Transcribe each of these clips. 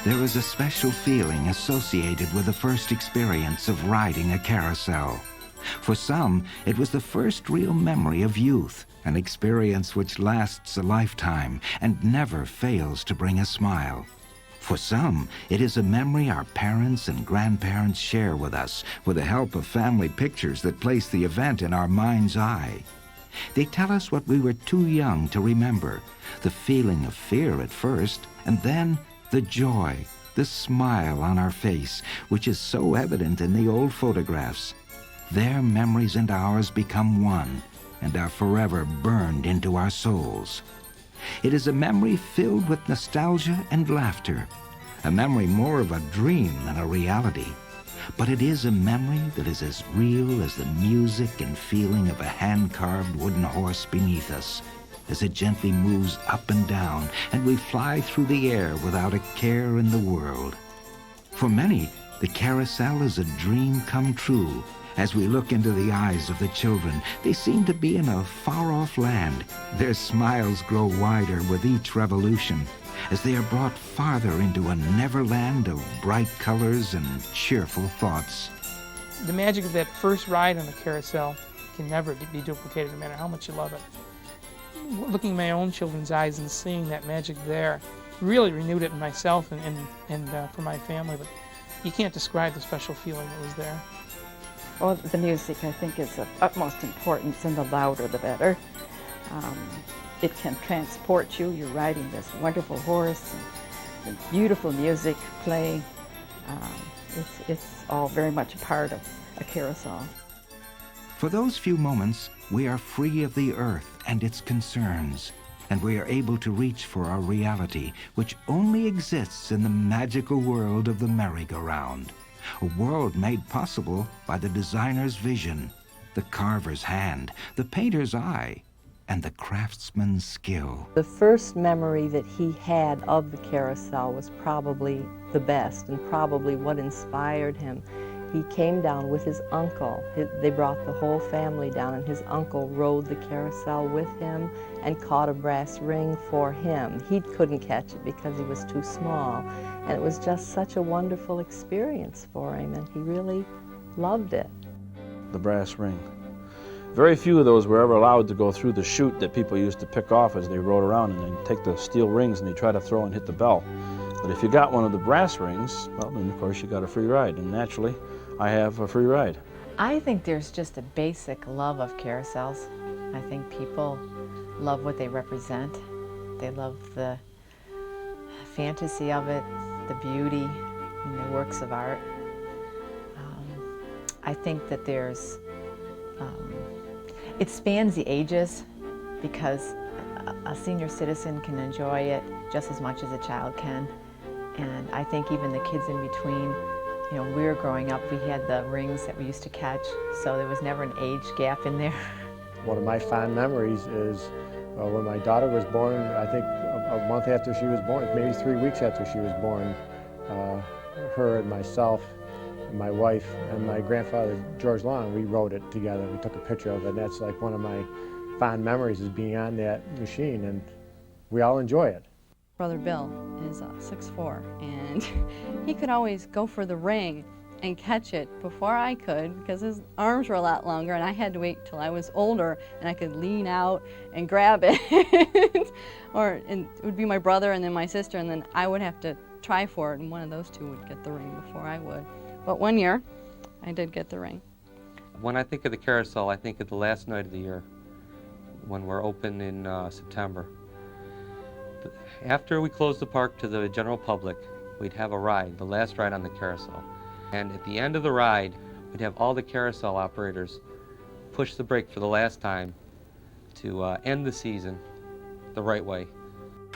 There is a special feeling associated with the first experience of riding a carousel. For some, it was the first real memory of youth, an experience which lasts a lifetime and never fails to bring a smile. For some, it is a memory our parents and grandparents share with us with the help of family pictures that place the event in our mind's eye. They tell us what we were too young to remember, the feeling of fear at first, and then the joy, the smile on our face, which is so evident in the old photographs. Their memories and ours become one and are forever burned into our souls. It is a memory filled with nostalgia and laughter, a memory more of a dream than a reality. But it is a memory that is as real as the music and feeling of a hand-carved wooden horse beneath us, as it gently moves up and down, and we fly through the air without a care in the world. For many, the carousel is a dream come true. As we look into the eyes of the children, they seem to be in a far-off land. Their smiles grow wider with each revolution, as they are brought farther into a neverland of bright colors and cheerful thoughts. The magic of that first ride on the carousel can never be duplicated, no matter how much you love it. Looking in my own children's eyes and seeing that magic there really renewed it in myself and for my family, but you can't describe the special feeling that was there. Well, the music, I think, is of utmost importance, and the louder the better. It can transport you. You're riding this wonderful horse, and beautiful music playing. It's all very much a part of a carousel. For those few moments, we are free of the earth and its concerns, and we are able to reach for our reality, which only exists in the magical world of the merry-go-round. A world made possible by the designer's vision, the carver's hand, the painter's eye, and the craftsman's skill. The first memory that he had of the carousel was probably the best and probably what inspired him. He came down with his uncle. They brought the whole family down, and his uncle rode the carousel with him and caught a brass ring for him. He couldn't catch it because he was too small, and it was just such a wonderful experience for him, and he really loved it. The brass ring. Very few of those were ever allowed to go through the chute that people used to pick off as they rode around, and then take the steel rings and they try to throw and hit the bell. But if you got one of the brass rings, well, then of course you got a free ride, and naturally, I have a free ride. I think there's just a basic love of carousels. I think people love what they represent. They love the fantasy of it, the beauty in the works of art. I think that there's, it spans the ages, because a senior citizen can enjoy it just as much as a child can. And I think even the kids in between, you know, we were growing up, we had the rings that we used to catch, so there was never an age gap in there. One of my fond memories is when my daughter was born, I think a month after she was born, maybe 3 weeks after she was born, her and myself, and my wife, and my grandfather, George Long, we rode it together. We took a picture of it, and that's like one of my fond memories, is being on that machine, and we all enjoy it. Brother Bill is 6'4", and he could always go for the ring and catch it before I could, because his arms were a lot longer, and I had to wait till I was older and I could lean out and grab it. And it would be my brother and then my sister, and then I would have to try for it, and one of those two would get the ring before I would. But one year, I did get the ring. When I think of the carousel, I think of the last night of the year, when we're open in September. After we closed the park to the general public, we'd have a ride, the last ride on the carousel. And at the end of the ride, we'd have all the carousel operators push the brake for the last time to end the season the right way.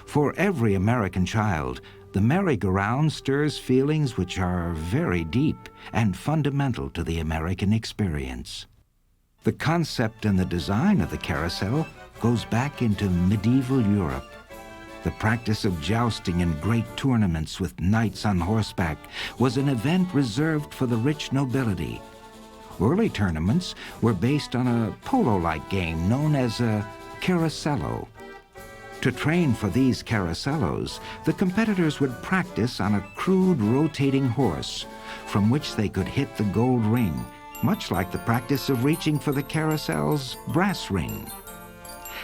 For every American child, the merry-go-round stirs feelings which are very deep and fundamental to the American experience. The concept and the design of the carousel goes back into medieval Europe. The practice of jousting in great tournaments with knights on horseback was an event reserved for the rich nobility. Early tournaments were based on a polo-like game known as a carousello. To train for these carousellos, the competitors would practice on a crude rotating horse from which they could hit the gold ring, much like the practice of reaching for the carousel's brass ring.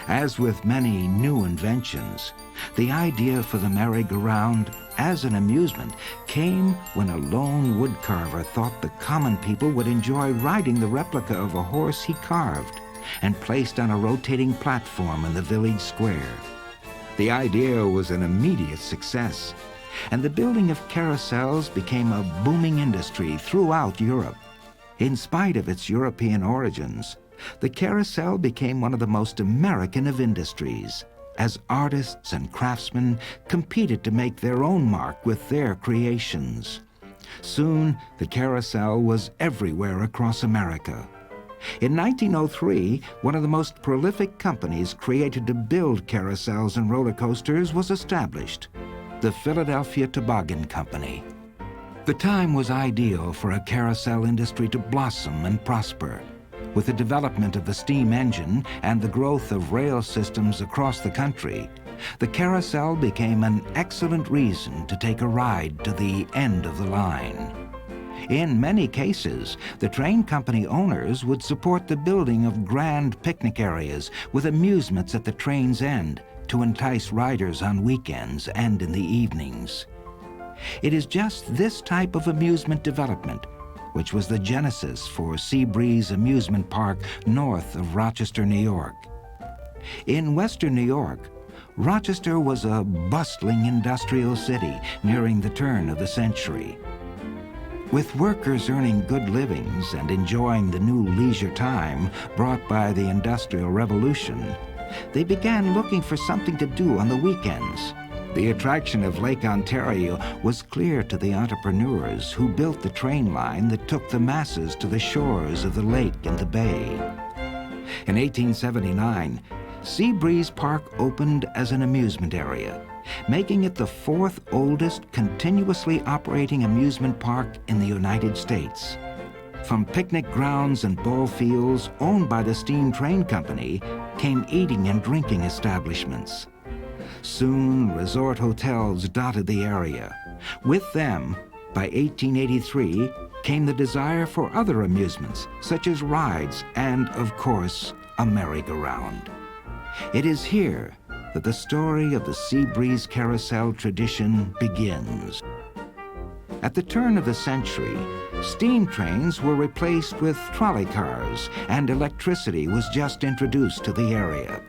As with many new inventions, the idea for the merry-go-round as an amusement came when a lone woodcarver thought the common people would enjoy riding the replica of a horse he carved and placed on a rotating platform in the village square. The idea was an immediate success, and the building of carousels became a booming industry throughout Europe. In spite of its European origins, the carousel became one of the most American of industries, as artists and craftsmen competed to make their own mark with their creations. Soon, the carousel was everywhere across America. In 1903, one of the most prolific companies created to build carousels and roller coasters was established, the Philadelphia Toboggan Company. The time was ideal for a carousel industry to blossom and prosper. With the development of the steam engine and the growth of rail systems across the country, the carousel became an excellent reason to take a ride to the end of the line. In many cases, the train company owners would support the building of grand picnic areas with amusements at the train's end to entice riders on weekends and in the evenings. It is just this type of amusement development which was the genesis for Seabreeze Amusement Park north of Rochester, New York. In western New York, Rochester was a bustling industrial city nearing the turn of the century. With workers earning good livings and enjoying the new leisure time brought by the Industrial Revolution, they began looking for something to do on the weekends. The attraction of Lake Ontario was clear to the entrepreneurs who built the train line that took the masses to the shores of the lake and the bay. In 1879, Seabreeze Park opened as an amusement area, making it the fourth oldest continuously operating amusement park in the United States. From picnic grounds and ball fields owned by the Steam Train Company came eating and drinking establishments. Soon, resort hotels dotted the area. With them, by 1883, came the desire for other amusements, such as rides and, of course, a merry-go-round. It is here that the story of the Seabreeze Carousel tradition begins. At the turn of the century, steam trains were replaced with trolley cars, and electricity was just introduced to the area.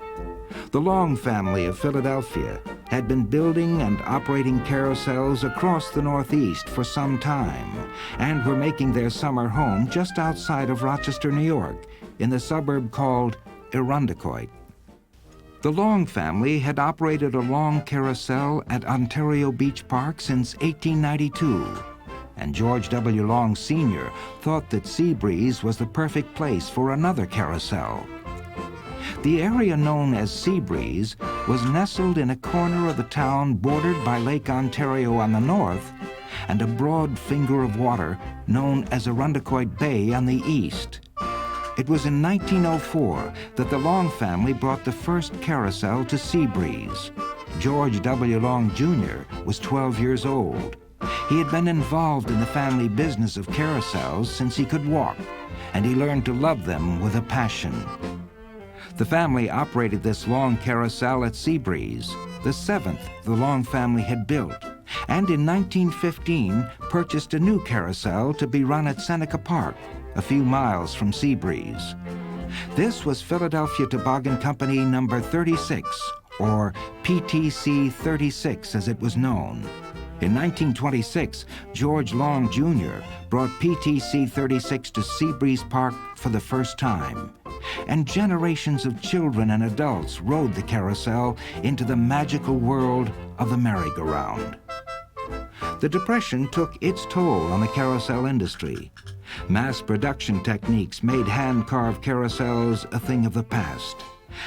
The Long family of Philadelphia had been building and operating carousels across the Northeast for some time, and were making their summer home just outside of Rochester, New York, in the suburb called Irondequoit. The Long family had operated a long carousel at Ontario Beach Park since 1892, and George W. Long Sr. thought that Seabreeze was the perfect place for another carousel. The area known as Seabreeze was nestled in a corner of the town bordered by Lake Ontario on the north and a broad finger of water known as Irondequoit Bay on the east. It was in 1904 that the Long family brought the first carousel to Seabreeze. George W. Long, Jr. was 12 years old. He had been involved in the family business of carousels since he could walk, and he learned to love them with a passion. The family operated this long carousel at Seabreeze, the seventh the Long family had built, and in 1915 purchased a new carousel to be run at Seneca Park, a few miles from Seabreeze. This was Philadelphia Toboggan Company number 36, or PTC 36 as it was known. In 1926, George Long, Jr. brought PTC 36 to Seabreeze Park for the first time, and generations of children and adults rode the carousel into the magical world of the merry-go-round. The Depression took its toll on the carousel industry. Mass production techniques made hand-carved carousels a thing of the past,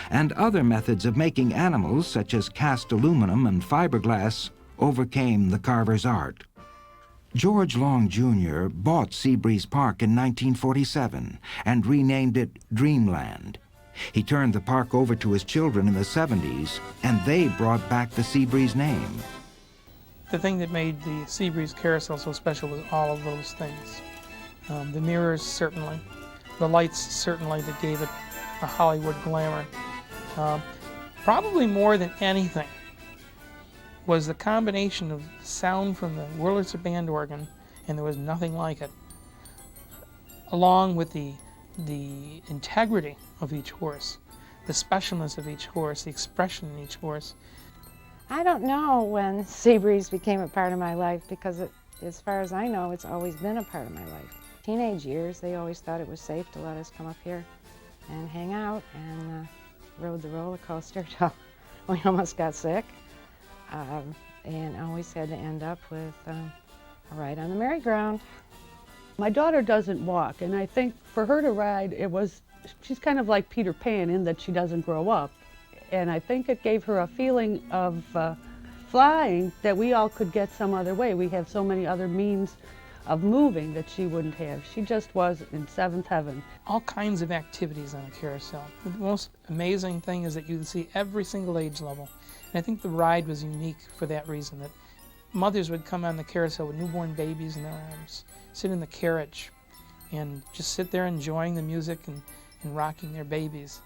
and other methods of making animals, such as cast aluminum and fiberglass, overcame the carver's art. George Long, Jr. bought Seabreeze Park in 1947 and renamed it Dreamland. He turned the park over to his children in the 70s, and they brought back the Seabreeze name. The thing that made the Seabreeze Carousel so special was all of those things. The mirrors, certainly. The lights, certainly, that gave it a Hollywood glamour. Probably more than anything was the combination of sound from the Wurlitzer band organ, and there was nothing like it, along with the integrity of each horse, the specialness of each horse, the expression in each horse. I don't know when Seabreeze became a part of my life because, as far as I know, it's always been a part of my life. Teenage years, they always thought it was safe to let us come up here and hang out and rode the roller coaster till we almost got sick, and always had to end up with a ride on the merry-go-round. My daughter doesn't walk, and I think for her to ride, she's kind of like Peter Pan in that she doesn't grow up. And I think it gave her a feeling of flying that we all could get some other way. We have so many other means of moving that she wouldn't have. She just was in seventh heaven. All kinds of activities on a carousel. The most amazing thing is that you can see every single age level. And I think the ride was unique for that reason, that mothers would come on the carousel with newborn babies in their arms, sit in the carriage, and just sit there enjoying the music and rocking their babies.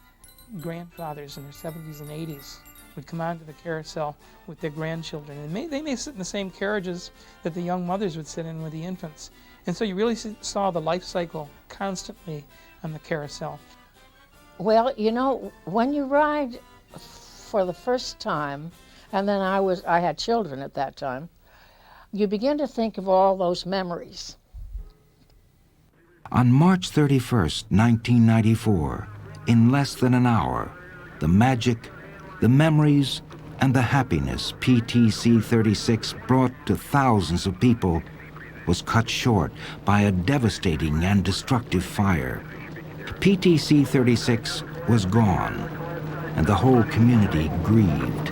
Grandfathers in their 70s and 80s would come onto the carousel with their grandchildren, and they may sit in the same carriages that the young mothers would sit in with the infants. And so you really saw the life cycle constantly on the carousel. Well, you know, when you ride for the first time, and then I had children at that time, you begin to think of all those memories. On March 31st, 1994, in less than an hour, the magic, the memories, and the happiness PTC 36 brought to thousands of people was cut short by a devastating and destructive fire. PTC 36 was gone, and the whole community grieved.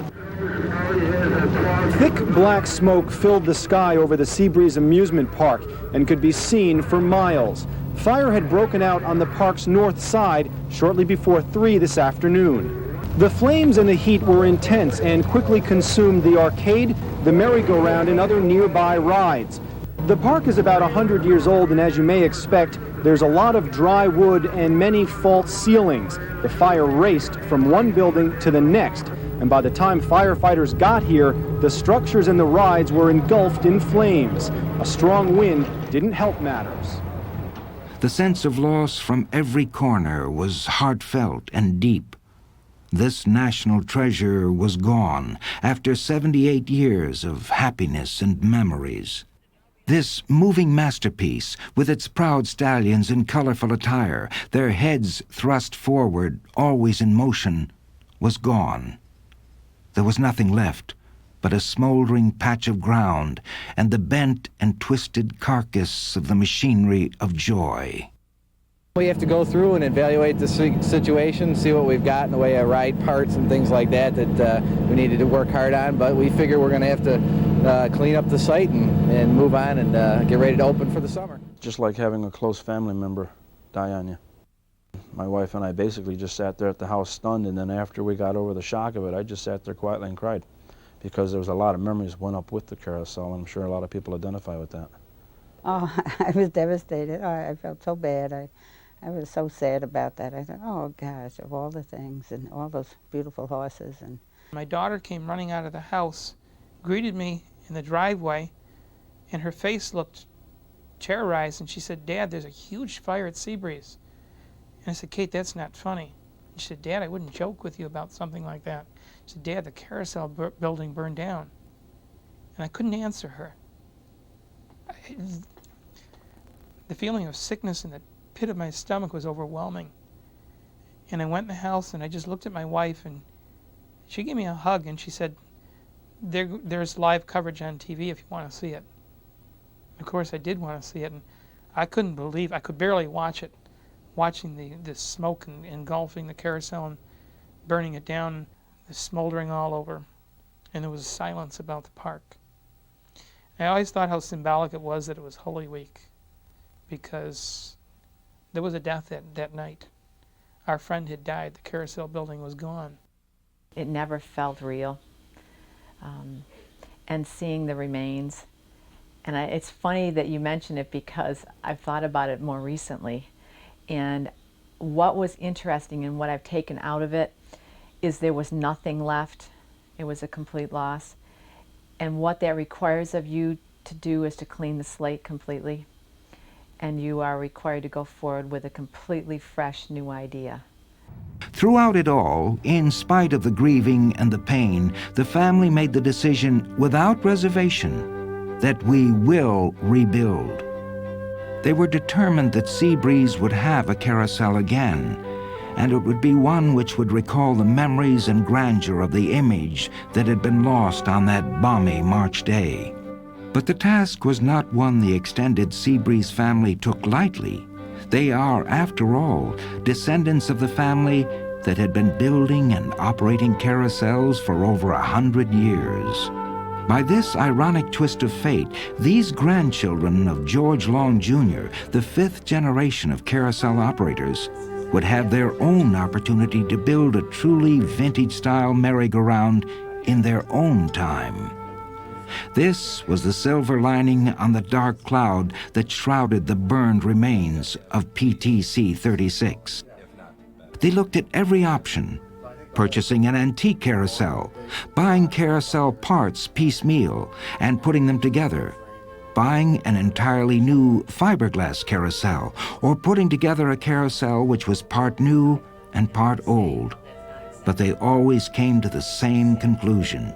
Thick black smoke filled the sky over the Seabreeze amusement park and could be seen for miles. Fire had broken out on the park's north side shortly before 3 this afternoon. The flames and the heat were intense and quickly consumed the arcade, the merry-go-round, and other nearby rides. The park is about 100 years old, and as you may expect, there's a lot of dry wood and many false ceilings. The fire raced from one building to the next, and by the time firefighters got here, the structures and the rides were engulfed in flames. A strong wind didn't help matters. The sense of loss from every corner was heartfelt and deep. This national treasure was gone after 78 years of happiness and memories. This moving masterpiece, with its proud stallions in colorful attire, their heads thrust forward, always in motion, was gone. There was nothing left but a smoldering patch of ground and the bent and twisted carcass of the machinery of joy. We have to go through and evaluate the situation, see what we've got in the way of ride parts and things like that we needed to work hard on, but we figure we're going to have to clean up the site and move on and get ready to open for the summer. Just like having a close family member die on you. My wife and I basically just sat there at the house stunned, and then after we got over the shock of it, I just sat there quietly and cried, because there was a lot of memories went up with the carousel, and I'm sure a lot of people identify with that. Oh, I was devastated. Oh, I felt so bad. I was so sad about that. I thought, oh gosh, of all the things and all those beautiful horses. And my daughter came running out of the house, greeted me in the driveway, and her face looked terrorized, and she said, "Dad, there's a huge fire at Seabreeze." And I said, "Kate, that's not funny." And she said, "Dad, I wouldn't joke with you about something like that." She said, "Dad, the carousel building burned down." And I couldn't answer her. The feeling of sickness in the pit of my stomach was overwhelming. And I went in the house and I just looked at my wife, and she gave me a hug and she said, there's live coverage on TV if you want to see it. Of course I did want to see it, and I couldn't believe, I could barely watch it, watching the smoke engulfing the carousel and burning it down, the smoldering all over, and there was silence about the park. I always thought how symbolic it was that it was Holy Week, because there was a death that night. our friend had died, the carousel building was gone. It never felt real. And seeing the remains, and it's funny that you mention it because I've thought about it more recently. And what was interesting and what I've taken out of it is there was nothing left. It was a complete loss. And what that requires of you to do is to clean the slate completely. And you are required to go forward with a completely fresh new idea. Throughout it all, in spite of the grieving and the pain, the family made the decision without reservation that we will rebuild. They were determined that Seabreeze would have a carousel again, and it would be one which would recall the memories and grandeur of the image that had been lost on that balmy March day. But the task was not one the extended Seabreeze family took lightly. They are, after all, descendants of the family that had been building and operating carousels for over 100 years. By this ironic twist of fate, these grandchildren of George Long Jr., the fifth generation of carousel operators, would have their own opportunity to build a truly vintage-style merry-go-round in their own time. This was the silver lining on the dark cloud that shrouded the burned remains of PTC 36. They looked at every option: purchasing an antique carousel, buying carousel parts piecemeal and putting them together, buying an entirely new fiberglass carousel, or putting together a carousel which was part new and part old. But they always came to the same conclusion.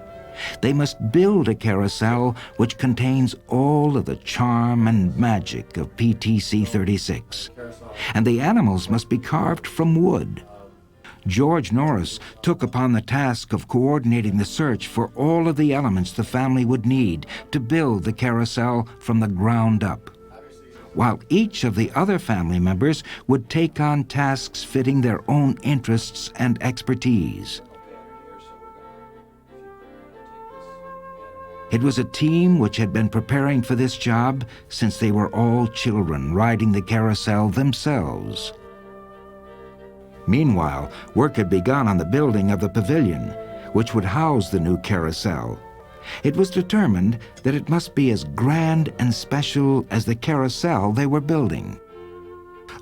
They must build a carousel which contains all of the charm and magic of PTC 36. And the animals must be carved from wood. George Norris took upon the task of coordinating the search for all of the elements the family would need to build the carousel from the ground up, while each of the other family members would take on tasks fitting their own interests and expertise. It was a team which had been preparing for this job since they were all children riding the carousel themselves. Meanwhile, work had begun on the building of the pavilion, which would house the new carousel. It was determined that it must be as grand and special as the carousel they were building.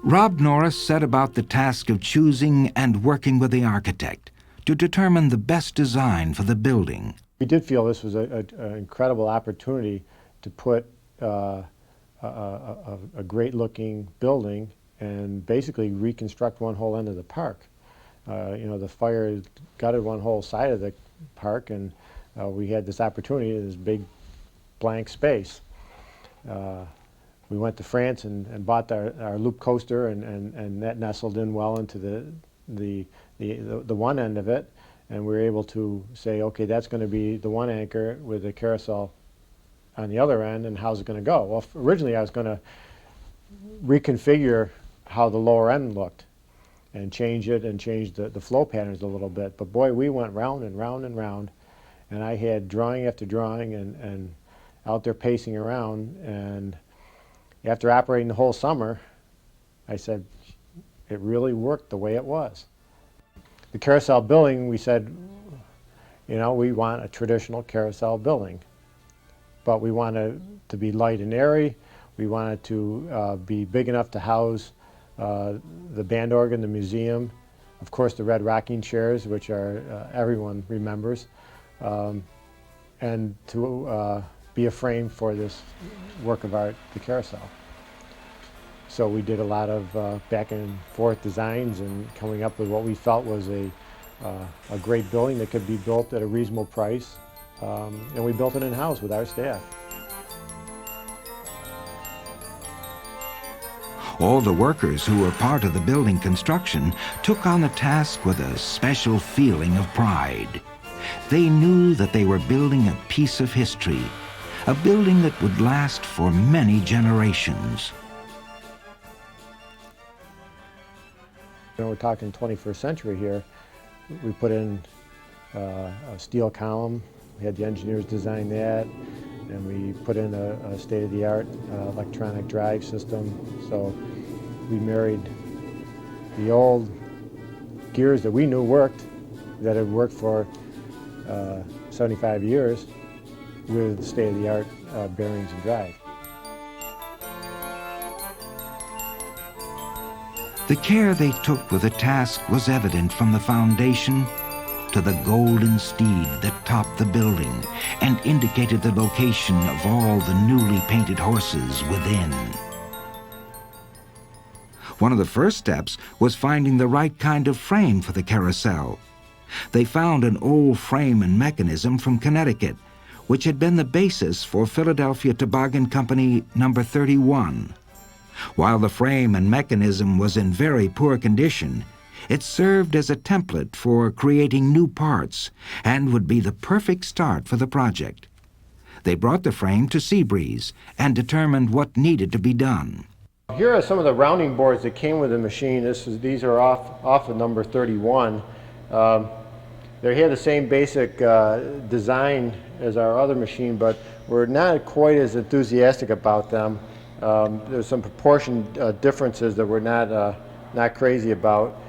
Rob Norris set about the task of choosing and working with the architect to determine the best design for the building. We did feel this was an incredible opportunity to put a great-looking building and basically reconstruct one whole end of the park. You know, the fire gutted one whole side of the park, and we had this opportunity, this big blank space. We went to France and bought our loop coaster, and that nestled in well into the one end of it. And we were able to say, okay, that's going to be the one anchor with the carousel on the other end, and how's it going to go? Well, originally I was going to reconfigure how the lower end looked and change it and change the flow patterns a little bit. But boy, we went round and round and round, and I had drawing after drawing and out there pacing around. And after operating the whole summer, I said, it really worked the way it was. The carousel building, we said, you know, we want a traditional carousel building, but we want it to be light and airy. We want it to be big enough to house the band organ, the museum, of course the red rocking chairs, which are everyone remembers, and to be a frame for this work of art, the carousel. So we did a lot of back and forth designs and coming up with what we felt was a great building that could be built at a reasonable price. And we built it in-house with our staff. All the workers who were part of the building construction took on the task with a special feeling of pride. They knew that they were building a piece of history, a building that would last for many generations. You know, we're talking 21st century here. We put in a steel column. We had the engineers design that, and we put in a state-of-the-art electronic drive system. So we married the old gears that we knew worked, that had worked for 75 years with state-of-the-art bearings and drive. The care they took with the task was evident from the foundation to the golden steed that topped the building and indicated the location of all the newly painted horses within. One of the first steps was finding the right kind of frame for the carousel. They found an old frame and mechanism from Connecticut, which had been the basis for Philadelphia Toboggan Company number 31. While the frame and mechanism was in very poor condition, it served as a template for creating new parts and would be the perfect start for the project. They brought the frame to Seabreeze and determined what needed to be done. Here are some of the rounding boards that came with the machine. These are off of number 31. They had the same basic design as our other machine, but we're not quite as enthusiastic about them. There's some proportion differences that we're not crazy about.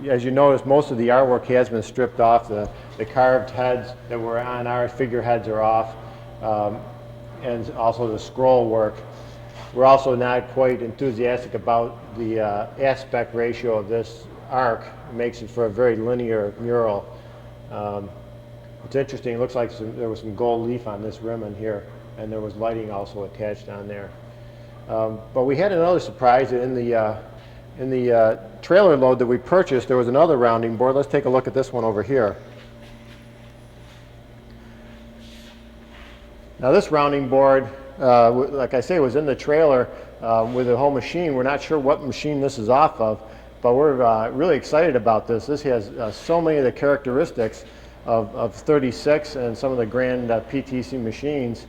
As you notice, most of the artwork has been stripped off. The carved heads that were on our figureheads are off, and also the scroll work. We're also not quite enthusiastic about the aspect ratio of this arc. It makes it for a very linear mural. It's interesting, it looks like there was some gold leaf on this ribbon here, and there was lighting also attached on there. But we had another surprise in the trailer load that we purchased. There was another rounding board. Let's take a look at this one over here. Now this rounding board, like I say, was in the trailer with the whole machine. We're not sure what machine this is off of, but we're really excited about this. This has so many of the characteristics of 36 and some of the grand PTC machines.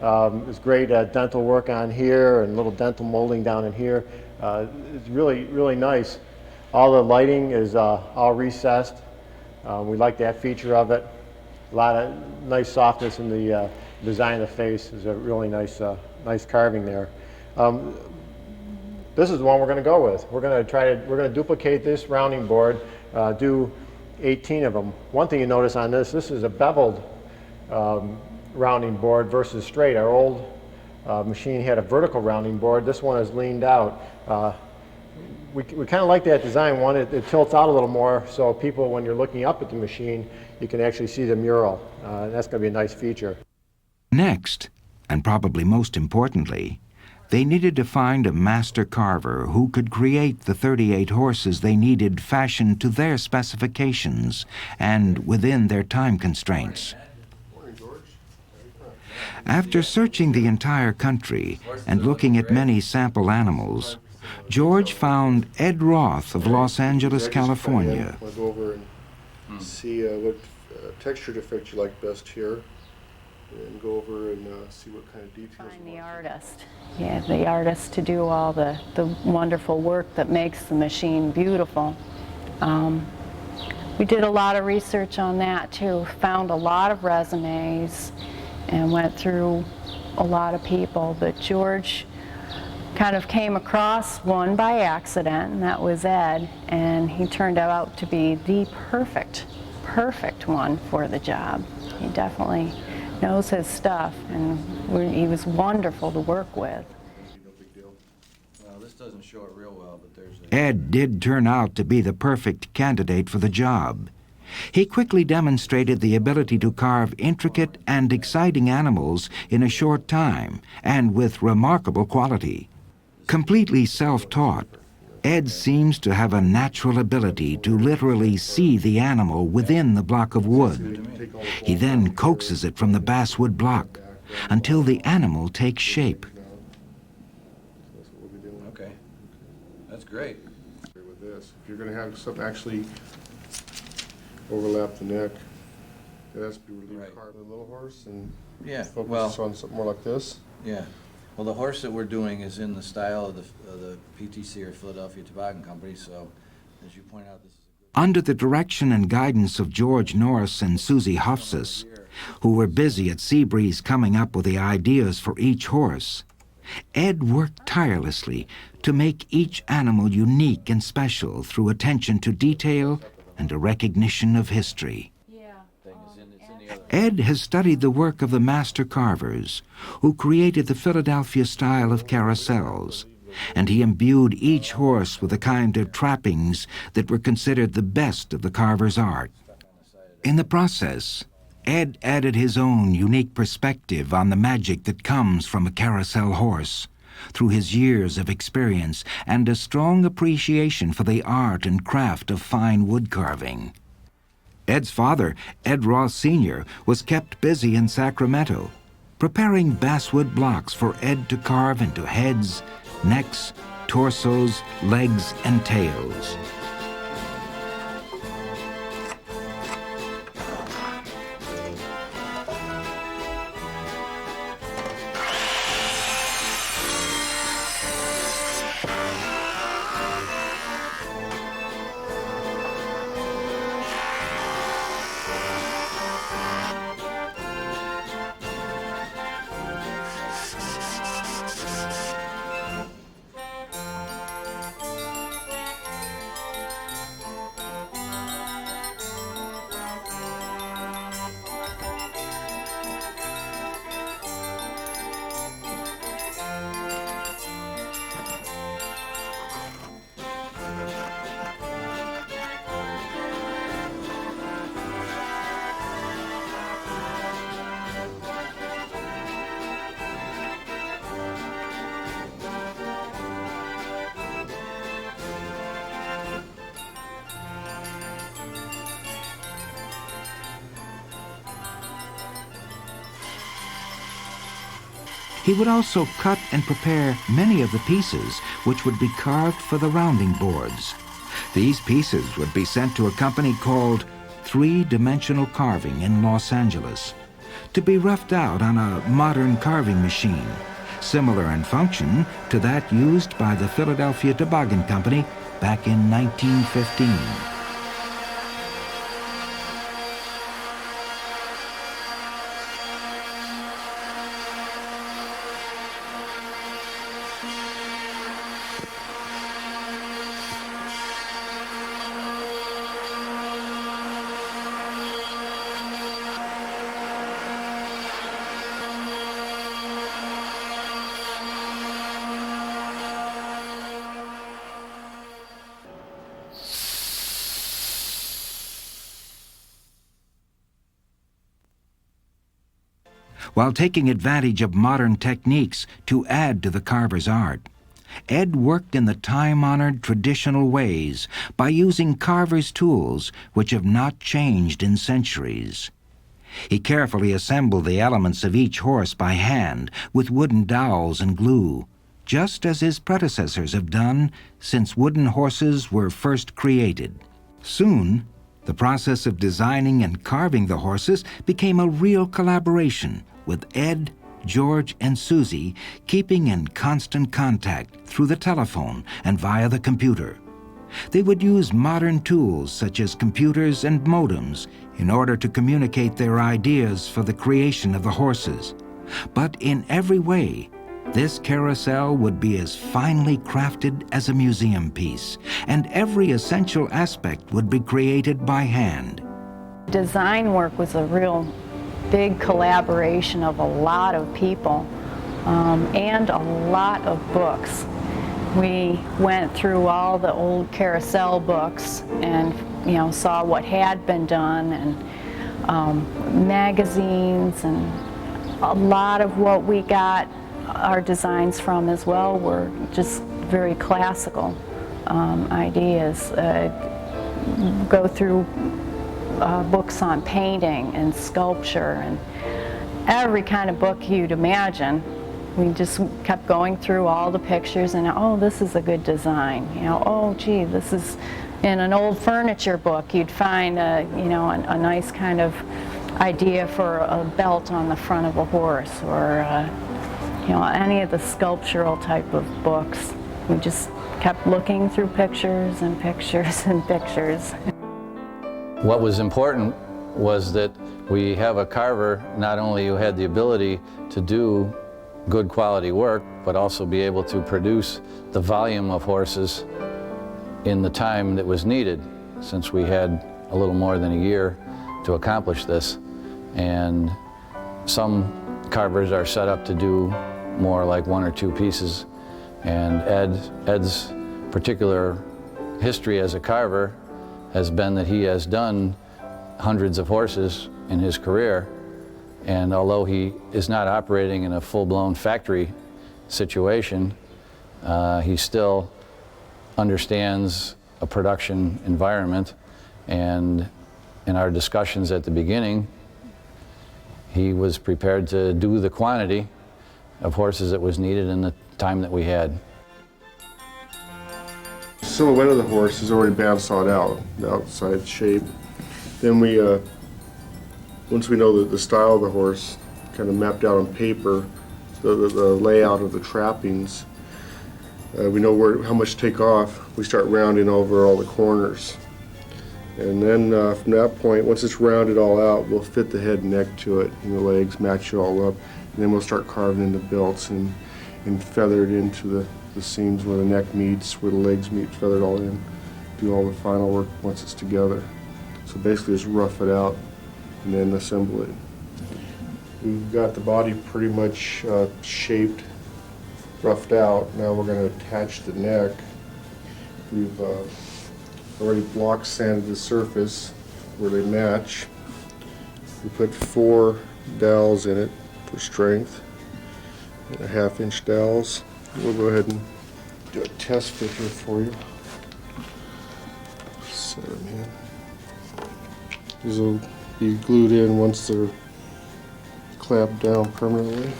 There's great dental work on here and little dental molding down in here. It's really, really nice. All the lighting is all recessed. We like that feature of it. A lot of nice softness in the design of the face. There's a really nice, nice carving there. This is the one we're going to go with. We're going to duplicate this rounding board, do 18 of them. One thing you notice on this is a beveled rounding board versus straight. Our old machine had a vertical rounding board. This one is leaned out. We kind of like that design. One, it tilts out a little more, so people, when you're looking up at the machine, you can actually see the mural. That's going to be a nice feature. Next, and probably most importantly, they needed to find a master carver who could create the 38 horses they needed fashioned to their specifications and within their time constraints. After searching the entire country and looking at many sample animals, George found Ed Roth of Los Angeles, California. I'll go over and see what texture defect you like best here, and go over and see what kind of details. Find the artist. Yeah, the artist to do all the wonderful work that makes the machine beautiful. We did a lot of research on that too, found a lot of resumes and went through a lot of people, but George kind of came across one by accident, and that was Ed, and he turned out to be the perfect one for the job. He definitely knows his stuff, and he was wonderful to work with. Well, this doesn't show it real well, but there's Ed did turn out to be the perfect candidate for the job. He quickly demonstrated the ability to carve intricate and exciting animals in a short time and with remarkable quality. Completely self-taught, Ed seems to have a natural ability to literally see the animal within the block of wood. He then coaxes it from the basswood block until the animal takes shape. Okay, that's great. With this, if you're going to have something actually overlap the neck, it has to be relief carved in a little horse and focus on something more like this. Yeah. Well, the horse that we're doing is in the style of the PTC or Philadelphia Toboggan Company, so as you point out, this is Under the direction and guidance of George Norris and Susie Hofsis, who were busy at Seabreeze coming up with the ideas for each horse, Ed worked tirelessly to make each animal unique and special through attention to detail and a recognition of history. Ed has studied the work of the master carvers who created the Philadelphia style of carousels, and he imbued each horse with a kind of trappings that were considered the best of the carver's art. In the process, Ed added his own unique perspective on the magic that comes from a carousel horse, through his years of experience and a strong appreciation for the art and craft of fine wood carving. Ed's father, Ed Ross Sr., was kept busy in Sacramento, preparing basswood blocks for Ed to carve into heads, necks, torsos, legs, and tails. He would also cut and prepare many of the pieces which would be carved for the rounding boards. These pieces would be sent to a company called Three-Dimensional Carving in Los Angeles to be roughed out on a modern carving machine, similar in function to that used by the Philadelphia Toboggan Company back in 1915. While taking advantage of modern techniques to add to the carver's art, Ed worked in the time-honored traditional ways by using carver's tools which have not changed in centuries. He carefully assembled the elements of each horse by hand with wooden dowels and glue, just as his predecessors have done since wooden horses were first created. Soon, the process of designing and carving the horses became a real collaboration, with Ed, George, and Susie keeping in constant contact through the telephone and via the computer. They would use modern tools such as computers and modems in order to communicate their ideas for the creation of the horses. But in every way, this carousel would be as finely crafted as a museum piece, and every essential aspect would be created by hand. Design work was a real big collaboration of a lot of people and a lot of books. We went through all the old carousel books and saw what had been done, and magazines, and a lot of what we got our designs from as well were just very classical ideas. Go through books on painting and sculpture and every kind of book you'd imagine. We just kept going through all the pictures and, oh, this is a good design. Oh, gee, this is in an old furniture book. You'd find a nice kind of idea for a belt on the front of a horse, or any of the sculptural type of books. We just kept looking through pictures and pictures and pictures. What was important was that we have a carver not only who had the ability to do good quality work, but also be able to produce the volume of horses in the time that was needed, since we had a little more than a year to accomplish this. And some carvers are set up to do more like 1 or 2 pieces. And Ed's particular history as a carver has been that he has done hundreds of horses in his career. And although he is not operating in a full-blown factory situation, he still understands a production environment. And in our discussions at the beginning, he was prepared to do the quantity of horses that was needed in the time that we had. The silhouette of the horse is already bandsawed out, the outside shape. Then we, once we know the style of the horse, kind of mapped out on paper, the layout of the trappings, we know how much to take off. We start rounding over all the corners. And then from that point, once it's rounded all out, we'll fit the head and neck to it, and the legs, match it all up. And then we'll start carving into belts and feather it into the seams where the neck meets, where the legs meet, feather it all in. Do all the final work once it's together. So basically just rough it out and then assemble it. We've got the body pretty much shaped, roughed out. Now we're going to attach the neck. We've already block sanded the surface where they match. We put 4 dowels in it for strength, and a 1/2-inch dowels. We'll go ahead and do a test fit here for you. Set them in. These will be glued in once they're clamped down permanently.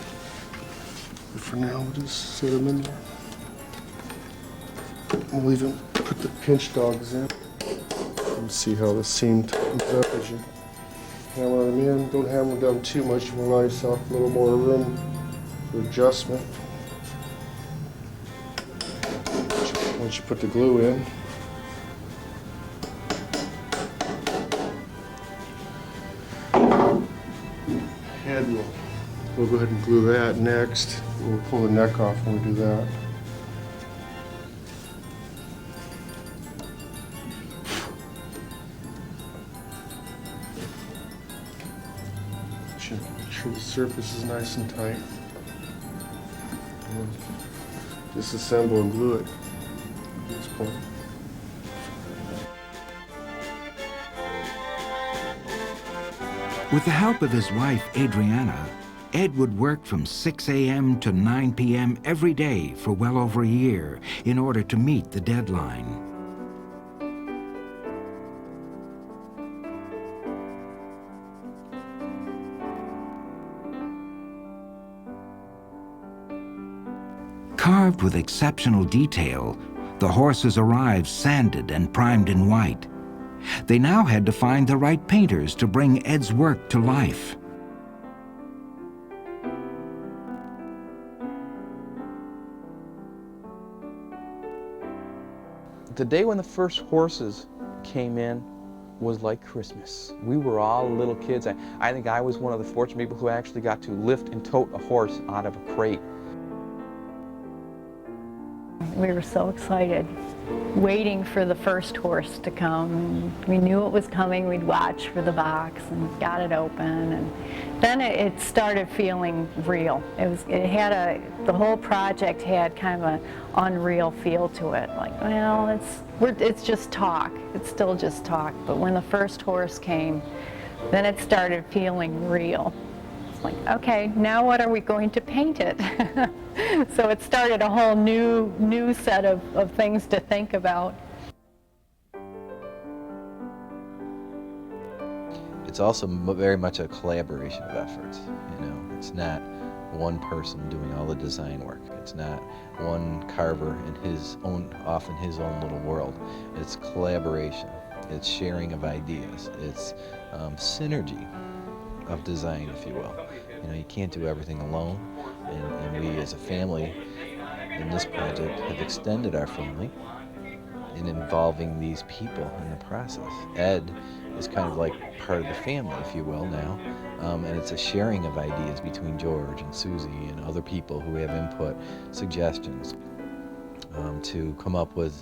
But for now, we'll just set them in there. We'll even put the pinch dogs in and see how the seam tightens up as you hammer them in. Don't hammer them down too much. You will allow yourself a little more room for adjustment. Once you put the glue in, head we'll go ahead and glue that next. We'll pull the neck off when we do that. Make sure the surface is nice and tight. And disassemble and glue it at this point. With the help of his wife, Adriana, Ed would work from 6 a.m. to 9 p.m. every day for well over a year in order to meet the deadline. Carved with exceptional detail, the horses arrived sanded and primed in white. They now had to find the right painters to bring Ed's work to life. The day when the first horses came in was like Christmas. We were all little kids. I think I was one of the fortunate people who actually got to lift and tote a horse out of a crate. We were so excited, waiting for the first horse to come. We knew it was coming. We'd watch for the box and got it open, and then it started feeling real. The whole project had kind of an unreal feel to it. Like, well, it's just talk. It's still just talk. But when the first horse came, then it started feeling real. It's like, okay, now what are we going to paint it? So it started a whole new set of things to think about. It's also very much a collaboration of efforts. You know, it's not one person doing all the design work. It's not one carver off in his own little world. It's collaboration. It's sharing of ideas. It's synergy of design, if you will. You know, you can't do everything alone, and we as a family in this project have extended our family in involving these people in the process. Ed is kind of like part of the family, if you will, now, and it's a sharing of ideas between George and Susie and other people who have input, suggestions to come up with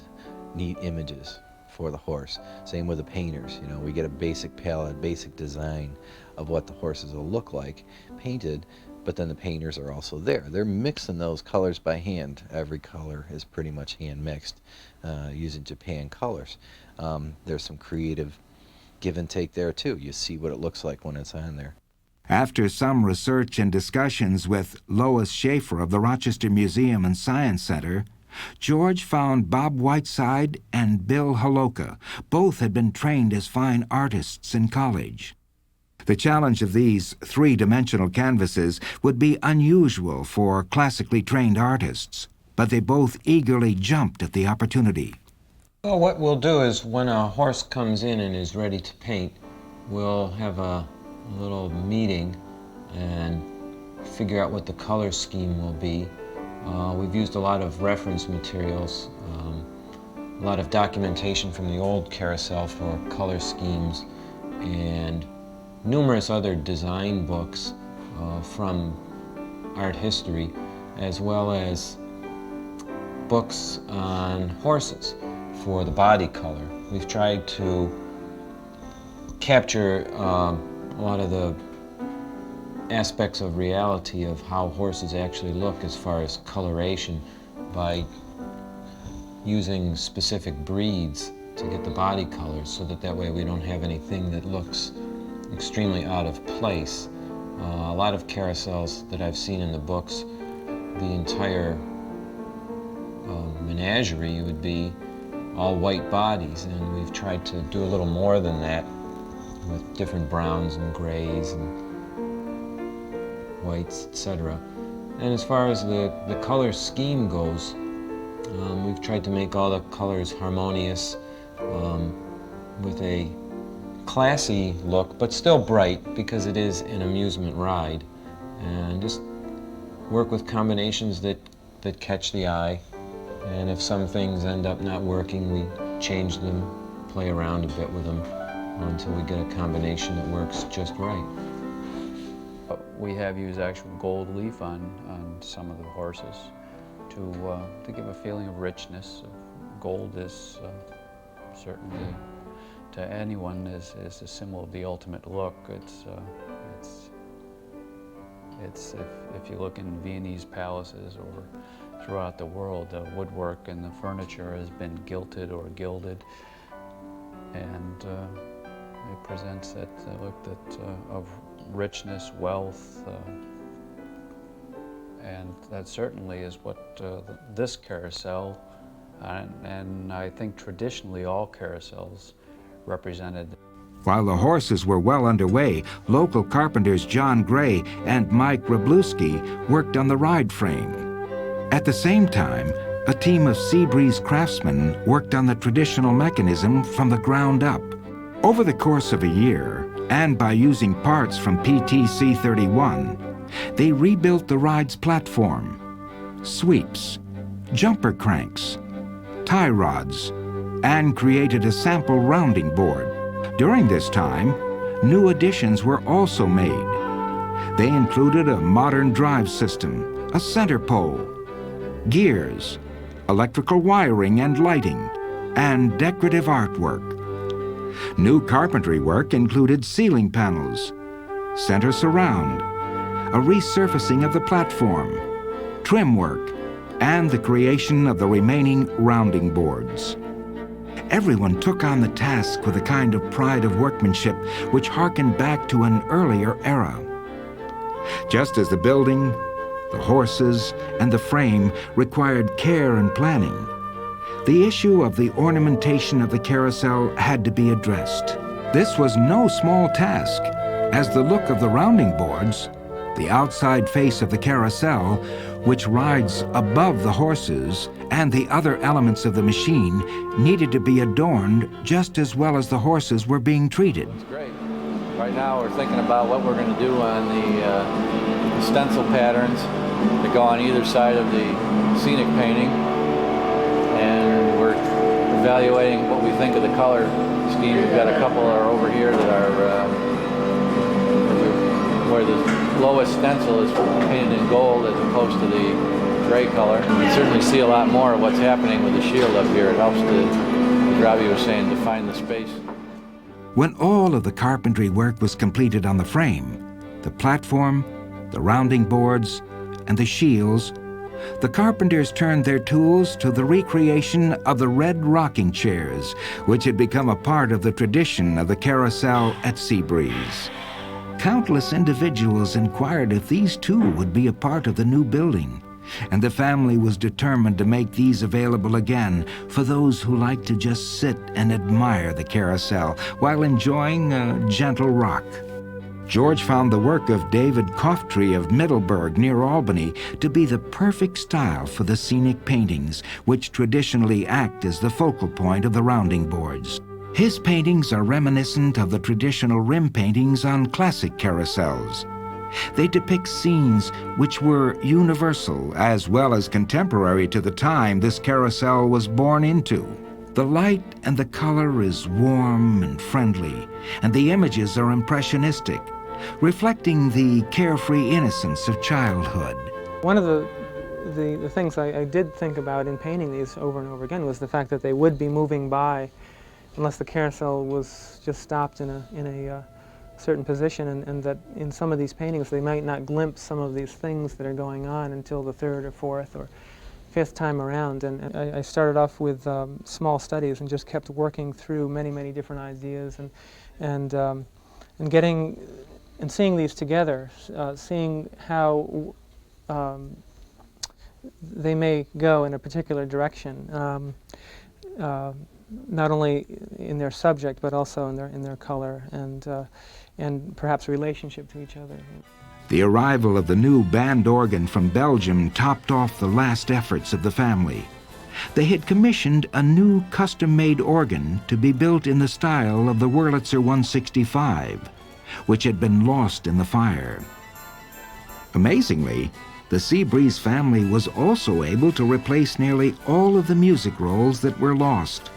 neat images for the horse. Same with the painters. You know, we get a basic palette, basic design of what the horses will look like painted, but then the painters are also there. They're mixing those colors by hand. Every color is pretty much hand mixed using Japan colors. There's some creative give and take there too. You see what it looks like when it's on there. After some research and discussions with Lois Schaefer of the Rochester Museum and Science Center, George found Bob Whiteside and Bill Holoka. Both had been trained as fine artists in college. The challenge of these three-dimensional canvases would be unusual for classically trained artists, but they both eagerly jumped at the opportunity. Well, what we'll do is when a horse comes in and is ready to paint, we'll have a little meeting and figure out what the color scheme will be. We've used a lot of reference materials, a lot of documentation from the old carousel for color schemes, and numerous other design books from art history, as well as books on horses for the body color. We've tried to capture a lot of the aspects of reality of how horses actually look as far as coloration by using specific breeds to get the body colors, so that way we don't have anything that looks extremely out of place. A lot of carousels that I've seen in the books, the entire menagerie would be all white bodies, and we've tried to do a little more than that with different browns and grays and whites, etc. And as far as the color scheme goes, we've tried to make all the colors harmonious with a classy look, but still bright because it is an amusement ride, and just work with combinations that catch the eye. And if some things end up not working, we change them, play around a bit with them until we get a combination that works just right. We have used actual gold leaf on some of the horses to give a feeling of richness. Gold is certainly, to anyone, is a symbol of the ultimate look. It's if you look in Viennese palaces or throughout the world, the woodwork and the furniture has been gilded or gilded, and it presents that look of richness, wealth, and that certainly is what this carousel, and I think traditionally all carousels, represented. While the horses were well underway, local carpenters John Gray and Mike Wroblewski worked on the ride frame. At the same time, a team of Seabreeze craftsmen worked on the traditional mechanism from the ground up. Over the course of a year, and by using parts from PTC-31, they rebuilt the ride's platform, sweeps, jumper cranks, tie rods, and created a sample rounding board. During this time, new additions were also made. They included a modern drive system, a center pole, gears, electrical wiring and lighting, and decorative artwork. New carpentry work included ceiling panels, center surround, a resurfacing of the platform, trim work, and the creation of the remaining rounding boards. Everyone took on the task with a kind of pride of workmanship which harkened back to an earlier era. Just as the building, the horses, and the frame required care and planning, the issue of the ornamentation of the carousel had to be addressed. This was no small task, as the look of the rounding boards, the outside face of the carousel, which rides above the horses, and the other elements of the machine needed to be adorned just as well as the horses were being treated. It's great. Right now we're thinking about what we're going to do on the stencil patterns that go on either side of the scenic painting, and we're evaluating what we think of the color scheme. We've got a couple are over here that are where the lowest stencil is painted in gold as opposed to the gray color. You can certainly see a lot more of what's happening with the shield up here. It helps the Robbie was saying, to find the space. When all of the carpentry work was completed on the frame, the platform, the rounding boards, and the shields, the carpenters turned their tools to the recreation of the red rocking chairs, which had become a part of the tradition of the carousel at Seabreeze. Countless individuals inquired if these too would be a part of the new building, and the family was determined to make these available again for those who like to just sit and admire the carousel while enjoying a gentle rock. George found the work of David Koftree of Middleburg near Albany to be the perfect style for the scenic paintings, which traditionally act as the focal point of the rounding boards. His paintings are reminiscent of the traditional rim paintings on classic carousels. They depict scenes which were universal as well as contemporary to the time this carousel was born into. The light and the color is warm and friendly, and the images are impressionistic, reflecting the carefree innocence of childhood. One of the things I did think about in painting these over and over again was the fact that they would be moving by unless the carousel was just stopped in a certain position, and that in some of these paintings they might not glimpse some of these things that are going on until the third or fourth or fifth time around. And I started off with small studies and just kept working through many different ideas and getting and seeing these together, seeing how they may go in a particular direction, not only in their subject but also in their color and perhaps relationship to each other. The arrival of the new band organ from Belgium topped off the last efforts of the family. They had commissioned a new custom-made organ to be built in the style of the Wurlitzer 165, which had been lost in the fire. Amazingly, the Seabreeze family was also able to replace nearly all of the music rolls that were lost.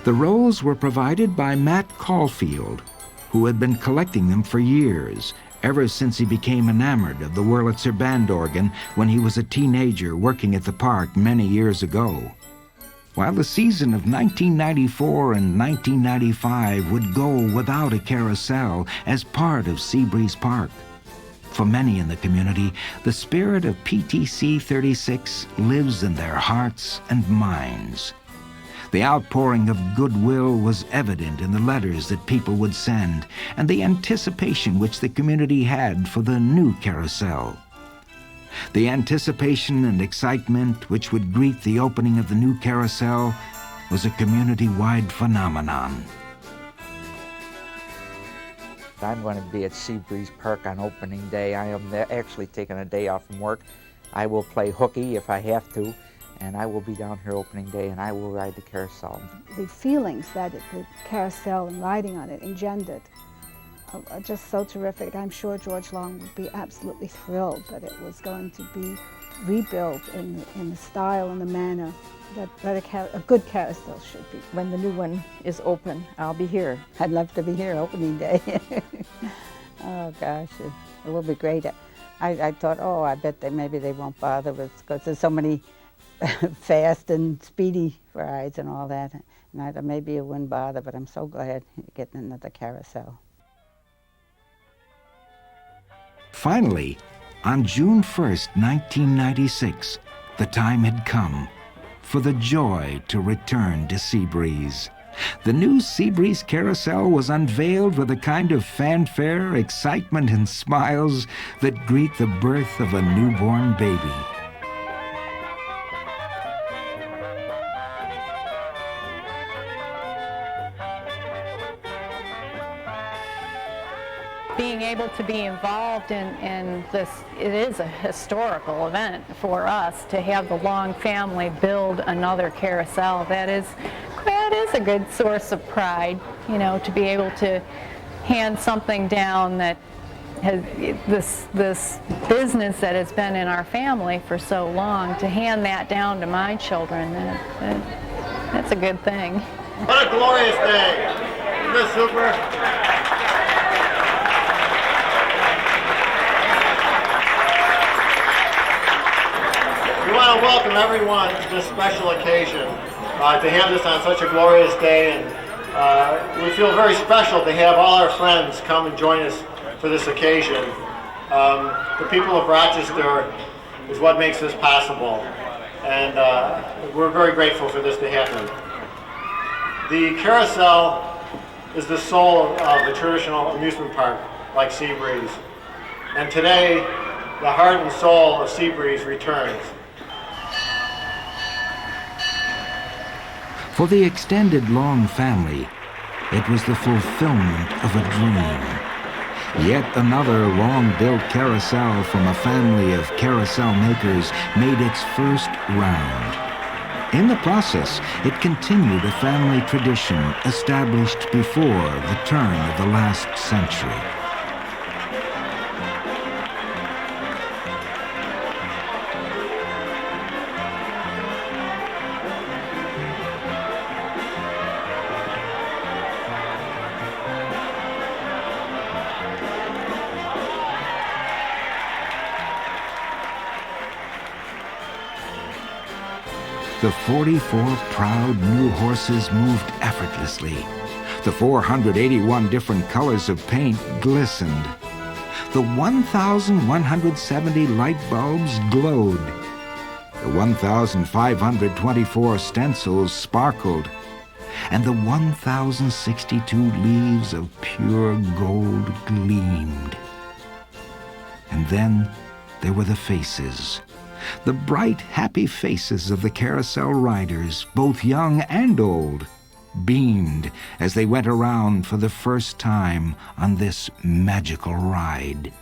The rolls were provided by Matt Caulfield, who had been collecting them for years, ever since he became enamored of the Wurlitzer band organ when he was a teenager working at the park many years ago. While the season of 1994 and 1995 would go without a carousel as part of Seabreeze Park, for many in the community, the spirit of PTC 36 lives in their hearts and minds. The outpouring of goodwill was evident in the letters that people would send and the anticipation which the community had for the new carousel. The anticipation and excitement which would greet the opening of the new carousel was a community-wide phenomenon. I'm going to be at Seabreeze Park on opening day. I am actually taking a day off from work. I will play hooky if I have to, and I will be down here opening day, and I will ride the carousel. The feelings that the carousel and riding on it engendered are just so terrific. I'm sure George Long would be absolutely thrilled that it was going to be rebuilt in the style and the manner that a good carousel should be. When the new one is open, I'll be here. I'd love to be here opening day. Oh gosh, it will be great. I thought, oh, I bet maybe they won't bother with, because there's so many fast and speedy rides and all that. And I thought maybe it wouldn't bother, but I'm so glad getting another carousel. Finally, on June 1st, 1996, the time had come for the joy to return to Seabreeze. The new Seabreeze Carousel was unveiled with a kind of fanfare, excitement, and smiles that greet the birth of a newborn baby. Being able to be involved in this, it is a historical event for us to have the Long family build another carousel. That is a good source of pride, you know, to be able to hand something down that has this business that has been in our family for so long, to hand that down to my children. That's a good thing. What a glorious day! Isn't this super? You want want to welcome everyone to this special occasion, to have this on such a glorious day, and we feel very special to have all our friends come and join us for this occasion. The people of Rochester is what makes this possible, and we're very grateful for this to happen. The carousel is the soul of a traditional amusement park like Seabreeze, and today the heart and soul of Seabreeze returns. For the extended Long family, it was the fulfillment of a dream. Yet another long-built carousel from a family of carousel makers made its first round. In the process, it continued a family tradition established before the turn of the last century. The 44 proud new horses moved effortlessly. The 481 different colors of paint glistened. The 1,170 light bulbs glowed. The 1,524 stencils sparkled. And the 1,062 leaves of pure gold gleamed. And then there were the faces. The bright, happy faces of the carousel riders, both young and old, beamed as they went around for the first time on this magical ride.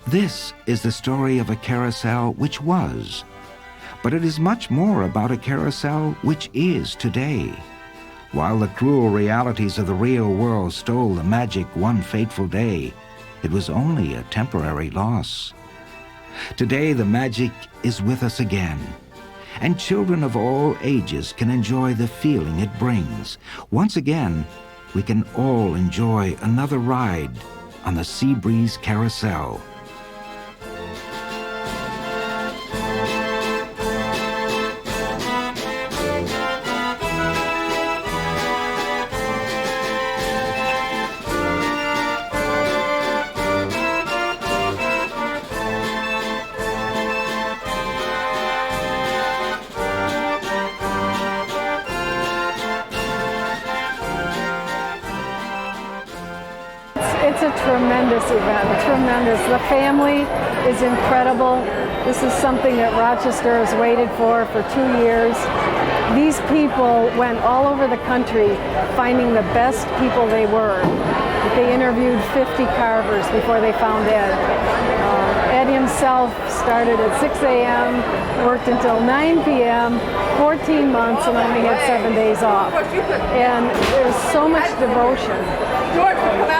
This is the story of a carousel which was, but it is much more about a carousel which is today. While the cruel realities of the real world stole the magic one fateful day, it was only a temporary loss. Today the magic is with us again, and children of all ages can enjoy the feeling it brings. Once again, we can all enjoy another ride on the Seabreeze Carousel. It's a tremendous event, tremendous. The family is incredible. This is something that Rochester has waited for 2 years. These people went all over the country finding the best people they were. They interviewed 50 carvers before they found Ed. Ed himself started at 6 a.m., worked until 9 p.m., 14 months, and only had 7 days off. And there's so much devotion.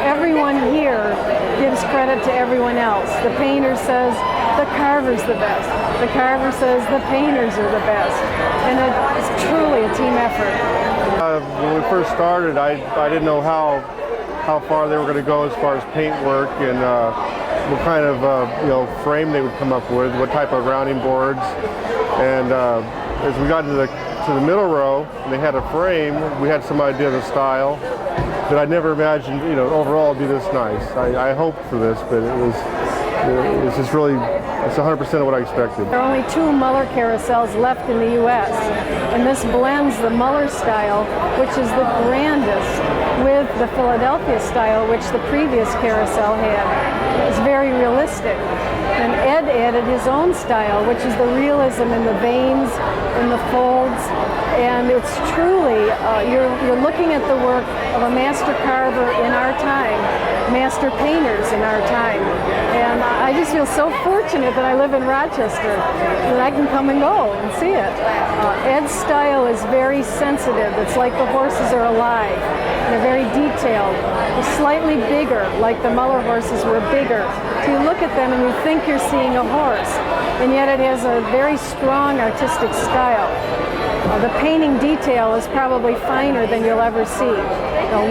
Everyone here gives credit to everyone else. The painter says the carver's the best. The carver says the painters are the best. And it's truly a team effort. When we first started, I didn't know how far they were going to go as far as paint work and what kind of frame they would come up with, what type of rounding boards. And as we got to the middle row, and they had a frame, we had some idea of the style. But I never imagined, overall it'd be this nice. I hoped for this, but it's just really, it's 100% of what I expected. There are only 2 Muller carousels left in the U.S., and this blends the Muller style, which is the grandest, with the Philadelphia style, which the previous carousel had. It's very realistic. And Ed added his own style, which is the realism in the veins, in the folds, and it's truly, you're looking at the work of a master carver in our time, master painters in our time. And I just feel so fortunate that I live in Rochester, that I can come and go and see it. Ed's style is very sensitive. It's like the horses are alive. They're very detailed. They're slightly bigger, like the Muller horses were bigger. So you look at them and you think you're seeing a horse, and yet it has a very strong artistic style. The painting detail is probably finer than you'll ever see.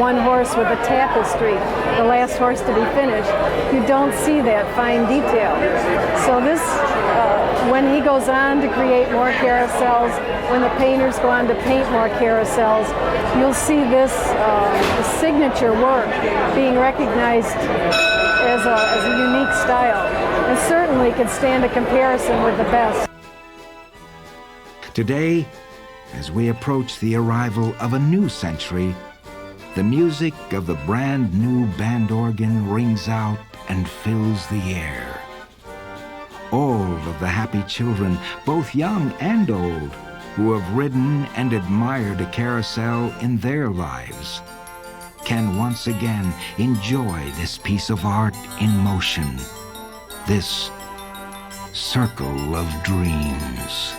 One horse with a tapestry, the last horse to be finished, you don't see that fine detail. So this, when he goes on to create more carousels, when the painters go on to paint more carousels, you'll see this signature work being recognized as a unique style, and certainly can stand a comparison with the best. Today, as we approach the arrival of a new century, the music of the brand new band organ rings out and fills the air. All of the happy children, both young and old, who have ridden and admired a carousel in their lives, can once again enjoy this piece of art in motion, this circle of dreams.